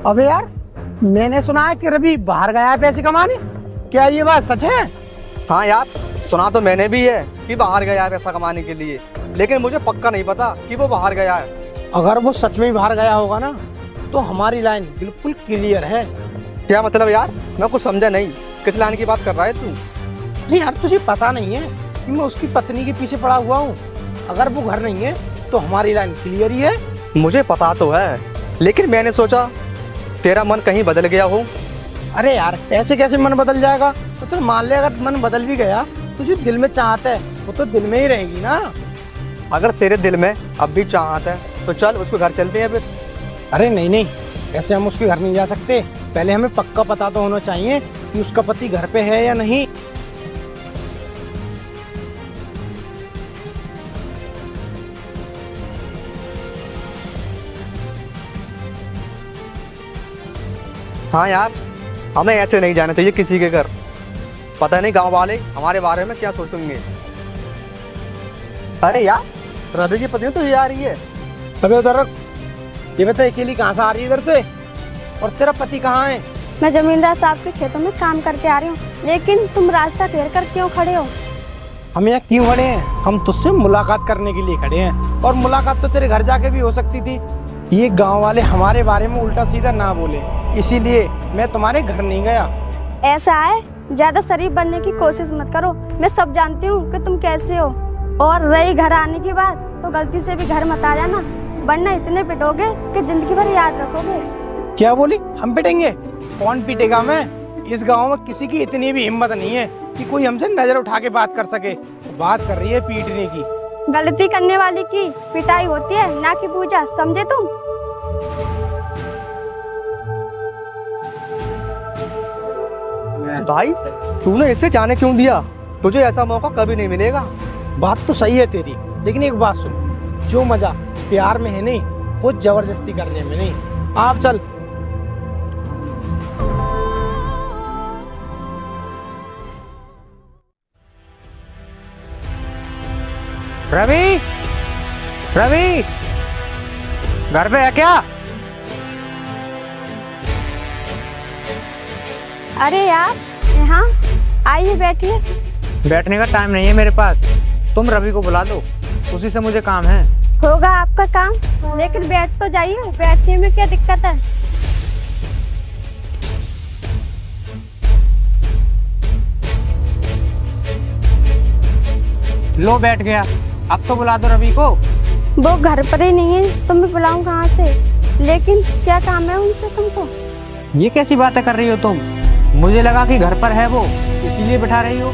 अबे यार, मैंने सुना है कि रवि बाहर गया है पैसे कमाने। क्या ये बात सच है? हाँ यार, सुना तो मैंने भी है कि बाहर गया है पैसा कमाने के लिए, लेकिन मुझे पक्का नहीं पता कि वो बाहर गया है। अगर वो सच में ही बाहर गया होगा ना, तो हमारी लाइन बिल्कुल क्लियर है। क्या मतलब यार? मैं कुछ समझा नहीं, किस लाइन की बात कर रहा है तू? अरे यार, तुझे पता नहीं है कि मैं उसकी पत्नी के पीछे पड़ा हुआ हूँ। अगर वो घर नहीं है तो हमारी लाइन क्लियर ही है। मुझे पता तो है, लेकिन मैंने सोचा तेरा मन कहीं बदल गया हो। अरे यार, ऐसे कैसे मन बदल जाएगा? तो चल मान ले, अगर मन बदल भी गया तो जो दिल में चाहत है वो तो दिल में ही रहेगी ना। अगर तेरे दिल में अब भी चाहत है तो चल उसको घर चलते हैं फिर। अरे नहीं नहीं, ऐसे हम उसके घर नहीं जा सकते। पहले हमें पक्का पता तो होना चाहिए कि उसका पति घर पे है या नहीं। हाँ यार, हमें ऐसे नहीं जाना चाहिए किसी के घर। पता नहीं गांव वाले हमारे बारे में क्या सोचेंगे। अरे यार, रवि की पत्नी तो ये आ रही है। अबे उधर रख। ये बता, अकेली कहाँ से आ रही है इधर से? और तेरा पति कहाँ है? मैं जमींदार साहब के खेतों में काम करके आ रही हूँ, लेकिन तुम रास्ता घेर कर क्यों खड़े हो? हम यहाँ क्यों खड़े हैं? हम तुझसे मुलाकात करने के लिए खड़े हैं, और मुलाकात तो तेरे घर जाके भी हो सकती थी। ये गांव वाले हमारे बारे में उल्टा सीधा ना बोले, इसीलिए मैं तुम्हारे घर नहीं गया। ऐसा है, ज्यादा शरीफ बनने की कोशिश मत करो। मैं सब जानती हूँ कि तुम कैसे हो। और रही घर आने की बात, तो गलती से भी घर मत आ जाना, वरना इतने पिटोगे कि जिंदगी भर याद रखोगे। क्या बोली? हम पिटेंगे? कौन पीटेगा? मैं इस गांव में किसी की इतनी भी हिम्मत नहीं है कि कोई हमसे नजर उठा के बात कर सके। तो बात कर रही है पीटने की। गलती करने वाली की पिटाई होती है, ना कि पूजा, समझे तुम? भाई, तूने इसे जाने क्यों दिया? तुझे ऐसा मौका कभी नहीं मिलेगा। बात तो सही है तेरी, लेकिन एक बात सुन, जो मजा प्यार में है नहीं, वो जबरदस्ती करने में नहीं। आप चल। रवि, रवि, घर पे है क्या? अरे यार, यहाँ आइए, बैठिए। बैठने का टाइम नहीं है मेरे पास। तुम रवि को बुला दो, उसी से मुझे काम है। होगा आपका काम, लेकिन बैठ तो जाइए। बैठने में क्या दिक्कत है? लो, बैठ गया। अब तो बुला दो रवि को। वो घर पर ही नहीं है तो मैं बुलाऊं कहाँ से? लेकिन क्या काम है उनसे तुमको? ये कैसी बातें कर रही हो तुम? मुझे लगा कि घर पर है वो, इसीलिए बिठा रही हो।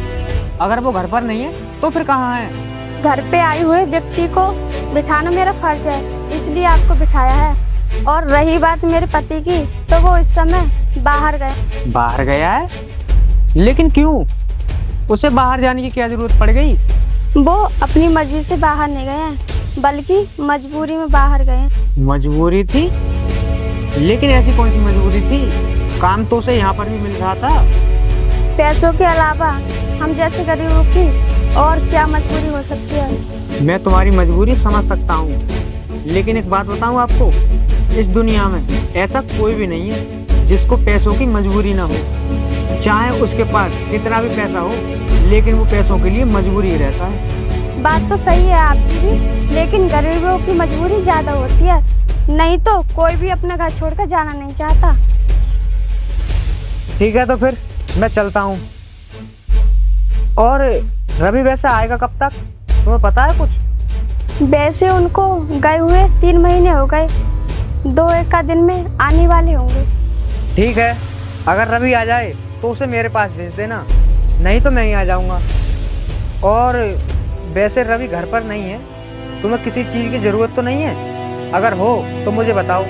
अगर वो घर पर नहीं है तो फिर कहाँ है? घर पे आए हुए व्यक्ति को बिठाना मेरा फर्ज है, इसलिए आपको बिठाया है। और रही बात मेरे पति की, तो वो इस समय बाहर गए। बाहर गया है? लेकिन क्यों? उसे बाहर जाने की क्या जरूरत पड़ गई? वो अपनी मर्जी से बाहर नहीं गए हैं, बल्कि मजबूरी में बाहर गए हैं। मजबूरी थी? लेकिन ऐसी कौन सी मजबूरी थी? काम तो उसे यहाँ पर भी मिल रहा था। पैसों के अलावा हम जैसे गरीबों की और क्या मजबूरी हो सकती है? मैं तुम्हारी मजबूरी समझ सकता हूँ, लेकिन एक बात बताऊँ आपको, इस दुनिया में ऐसा कोई भी नहीं है जिसको पैसों की मजबूरी ना हो। चाहे उसके पास कितना भी पैसा हो, लेकिन वो पैसों के लिए मजबूरी ही रहता है। बात तो सही है आपकी भी, लेकिन गरीबों की मजबूरी ज्यादा होती है। नहीं तो कोई भी अपना घर छोड़कर जाना नहीं चाहता। ठीक है, तो फिर मैं चलता हूँ। और रवि वैसे आएगा कब तक, तुम्हें पता है कुछ? वैसे उनको गए हुए 3 महीने हो गए, 2-1 का दिन में आने वाले होंगे। ठीक है, अगर रवि आ जाए तो उसे मेरे पास भेज देना, नहीं तो मैं ही आ जाऊँगा। और वैसे रवि घर पर नहीं है, तुम्हें किसी चीज़ की ज़रूरत तो नहीं है? अगर हो तो मुझे बताओ।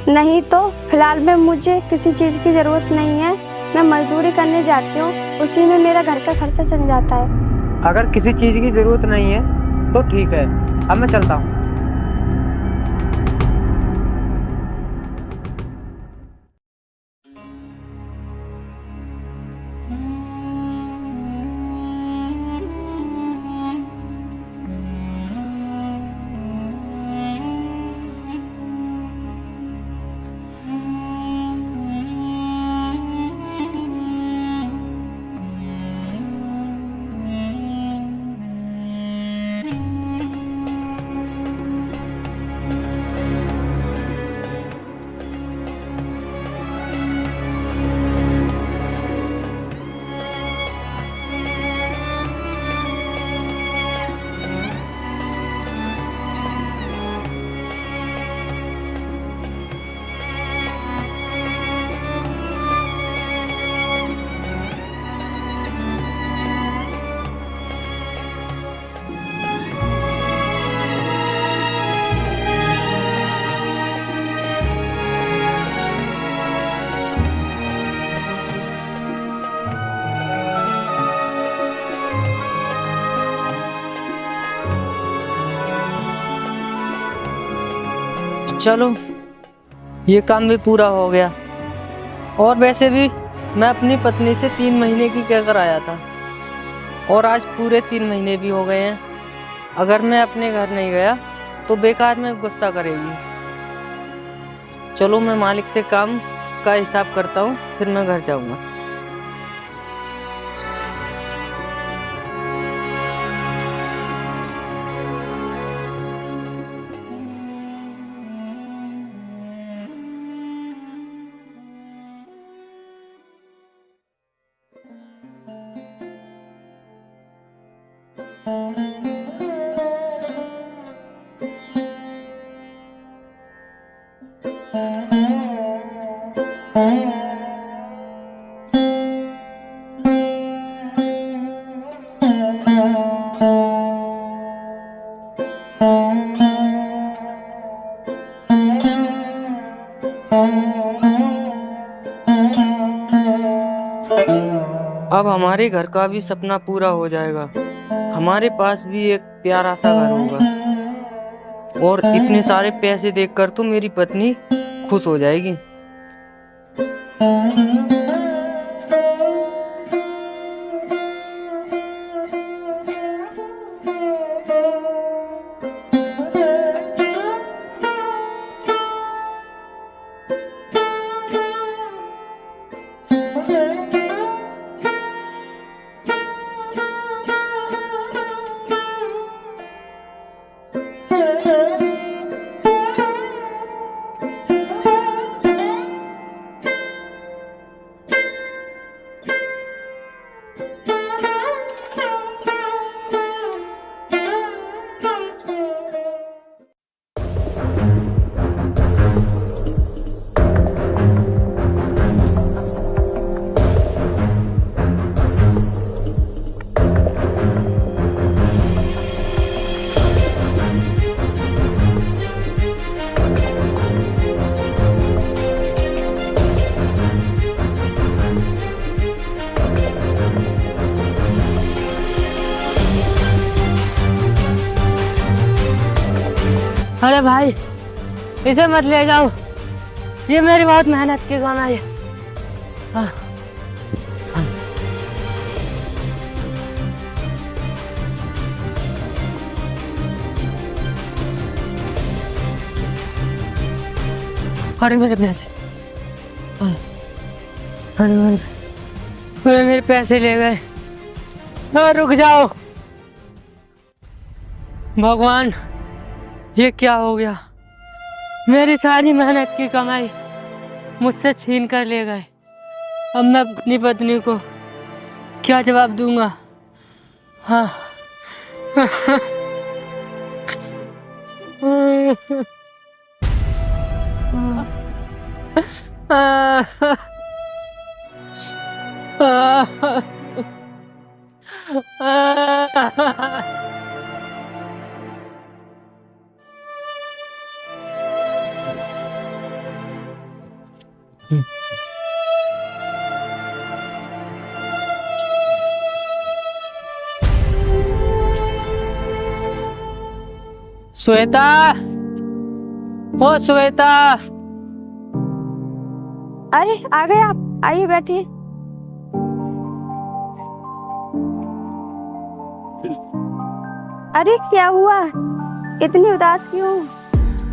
नहीं तो फिलहाल में मुझे किसी चीज़ की ज़रूरत नहीं है। मैं मजदूरी करने जाती हूँ, उसी में मेरा घर का खर्चा चल जाता है। अगर किसी चीज़ की ज़रूरत नहीं है तो ठीक है, अब मैं चलता हूँ। चलो ये काम भी पूरा हो गया। और वैसे भी मैं अपनी पत्नी से 3 महीने की कहकर आया था और आज पूरे 3 महीने भी हो गए हैं। अगर मैं अपने घर नहीं गया तो बेकार में गुस्सा करेगी। चलो मैं मालिक से काम का हिसाब करता हूँ, फिर मैं घर जाऊँगा। अब हमारे घर का भी सपना पूरा हो जाएगा। हमारे पास भी एक प्यारा सा घर होगा और इतने सारे पैसे देखकर तो मेरी पत्नी खुश हो जाएगी। अरे भाई इसे मत ले जाओ, ये मेरी बहुत मेहनत की कमाई है। हाँ। अरे मेरे पैसे, अरे मेरे पैसे ले गए। रुक जाओ भगवान, ये क्या हो गया? मेरी सारी मेहनत की कमाई मुझसे छीन कर ले गए। अब मैं अपनी पत्नी को क्या जवाब दूंगा? हाँ। श्वेता, ओ श्वेता। अरे आ गए आप, आइए बैठिए। अरे क्या हुआ, इतनी उदास क्यों?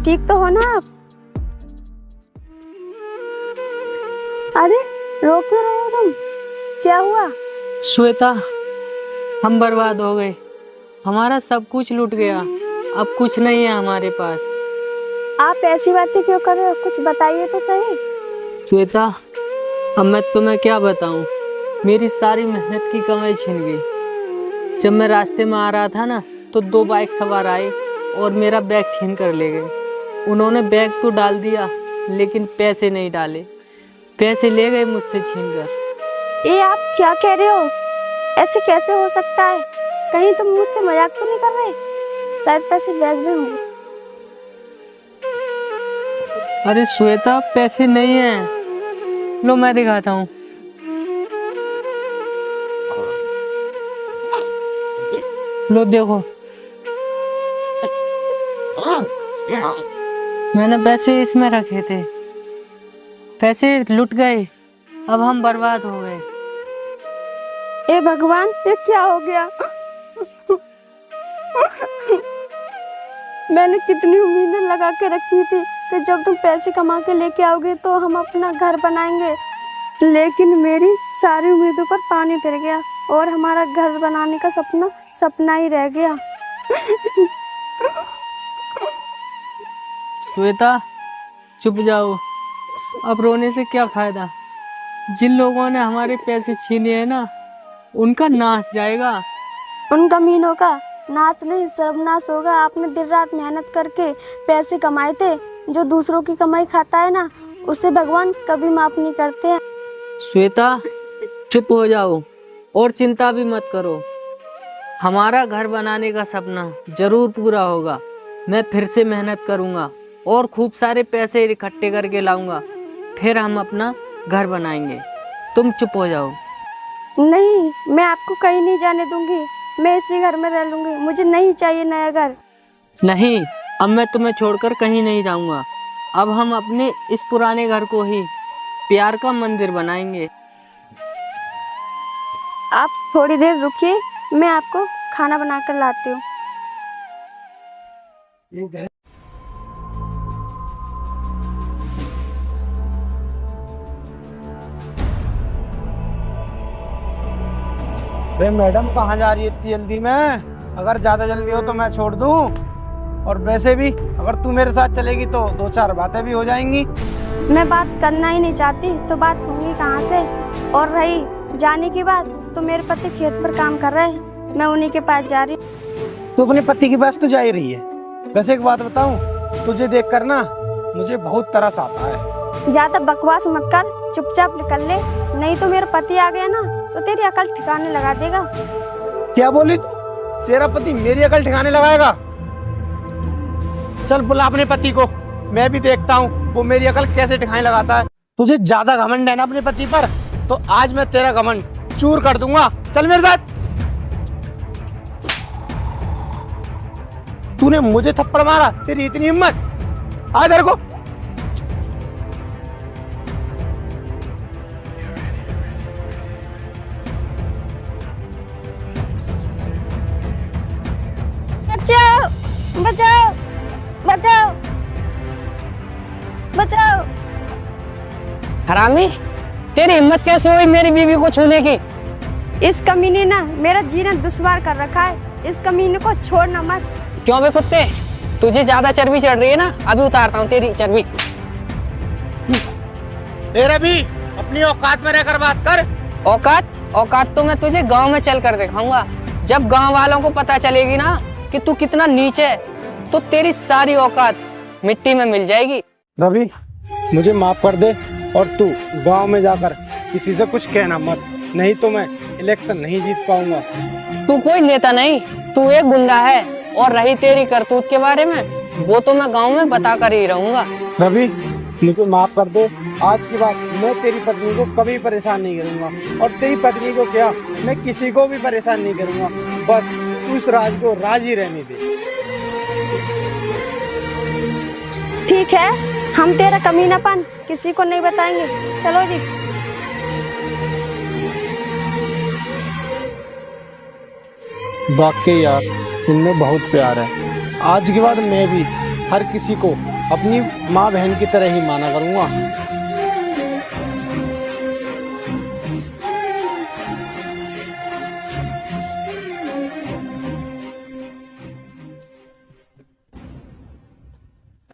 ठीक तो हो ना आप? अरे रो क्यों रहे हो तुम? क्या हुआ? श्वेता, हम बर्बाद हो गए। हमारा सब कुछ लूट गया, अब कुछ नहीं है हमारे पास। आप ऐसी बातें क्यों कर रहे हो? कुछ बताइए तो सही। श्वेता, अब मैं तुम्हें क्या बताऊं, मेरी सारी मेहनत की कमाई छिन गई। जब मैं रास्ते में आ रहा था ना, तो 2 बाइक सवार आए और मेरा बैग छीन कर ले गए। उन्होंने बैग तो डाल दिया लेकिन पैसे नहीं डाले, पैसे ले गए मुझसे छीन कर। ये आप क्या कह रहे हो? ऐसे कैसे हो सकता है? कहीं तुम मुझसे मजाक तो नहीं कर रहे? शायद पैसे बैग में होंगे। अरे श्वेता, पैसे नहीं है। लो मैं दिखाता हूँ। लो देखो। मैंने पैसे इसमें रखे थे, पैसे लुट गए, अब हम बर्बाद हो गए। ए भगवान, ये क्या हो गया? मैंने कितनी उम्मीदें लगा के रखी थी कि जब तुम पैसे कमा के लेके आओगे तो हम अपना घर बनाएंगे, लेकिन मेरी सारी उम्मीदों पर पानी फिर गया और हमारा घर बनाने का सपना सपना ही रह गया। श्वेता, चुप जाओ, अब रोने से क्या फायदा। जिन लोगों ने हमारे पैसे छीने हैं ना, उनका नाश जाएगा। उन कमीनों का नाश नहीं, सर्वनाश होगा। आपने दिन रात मेहनत करके पैसे कमाए थे। जो दूसरों की कमाई खाता है ना, उसे भगवान कभी माफ नहीं करते हैं। श्वेता, चुप हो जाओ और चिंता भी मत करो। हमारा घर बनाने का सपना जरूर पूरा होगा। मैं फिर से मेहनत करूंगा और खूब सारे पैसे इकट्ठे करके लाऊंगा, फिर हम अपना घर बनाएंगे। तुम चुप हो जाओ। नहीं, मैं आपको कहीं नहीं जाने दूंगी। मैं इसी घर में रह लूंगी। मुझे नहीं चाहिए नया घर। नहीं, अब मैं तुम्हें छोड़कर कहीं नहीं जाऊंगा। अब हम अपने इस पुराने घर को ही प्यार का मंदिर बनाएंगे। आप थोड़ी देर रुकिए, मैं आपको खाना बना कर लाती हूँ। अरे मैडम, कहाँ जा रही है इतनी जल्दी में? अगर ज़्यादा जल्दी हो तो मैं छोड़ दूँ, और वैसे भी अगर तू मेरे साथ चलेगी तो 2-4 बातें भी हो जाएंगी। मैं बात करना ही नहीं चाहती तो बात होंगी कहाँ से? और रही जाने की बात, तो मेरे पति खेत पर काम कर रहे हैं, मैं उन्हीं के पास जा रही हूँ। तू अपने पति के पास तो जा ही रही है। वैसे एक बात बताऊँ, तुझे देखकर ना मुझे बहुत तरस आता है। ज्यादा बकवास मत कर, चुपचाप निकल ले, नहीं तो मेरा पति आ गया ना तो तेरी अकल ठिकाने लगा देगा। क्या बोली तू? तेरा पति मेरी अकल ठिकाने लगाएगा? चल बुला अपने पति को, मैं भी देखता हूँ वो मेरी अकल कैसे ठिकाने लगाता है। तुझे ज्यादा घमंड है ना अपने पति पर, तो आज मैं तेरा घमंड चूर कर दूंगा। चल मेरे साथ। तूने मुझे थप्पड़ मारा, तेरी इतनी हिम्मत? आ इधर को। बचाओ, बचाओ, बचाओ, बचाओ। हरामी, तेरी हिम्मत कैसे हुई मेरी बीवी को छूने की? इस कमीने ने मेरा जीना दुश्वार कर रखा है। इस कमीने को छोड़ना मत। क्यों बे कुत्ते, तुझे ज्यादा चर्बी चढ़ रही है ना? अभी उतारता हूँ तेरी चर्बी। तेरा भी अपनी औकात में रहकर बात कर। औकात तो मैं तुझे गांव में चल कर दिखाऊंगा। जब गांव वालों को पता चलेगी ना कि तू कितना नीचे है, तो तेरी सारी औकात मिट्टी में मिल जाएगी। रवि, मुझे माफ कर दे, और तू गांव में जाकर किसी से कुछ कहना मत, नहीं तो मैं इलेक्शन नहीं जीत पाऊंगा। तू कोई नेता नहीं, तू एक गुंडा है। और रही तेरी करतूत के बारे में, वो तो मैं गांव में बता कर ही रहूंगा। रवि, मुझे माफ कर दे। आज के बाद मैं तेरी पत्नी को कभी परेशान नहीं करूंगा, और तेरी पत्नी को क्या, मैं किसी को भी परेशान नहीं करूंगा। बस तू इस राज को राज ही रहने दे। ठीक है, हम तेरा कमीनापन किसी को नहीं बताएंगे। चलो जी। वाकई यार, इनमें बहुत प्यार है। आज के बाद मैं भी हर किसी को अपनी माँ बहन की तरह ही माना करूंगा।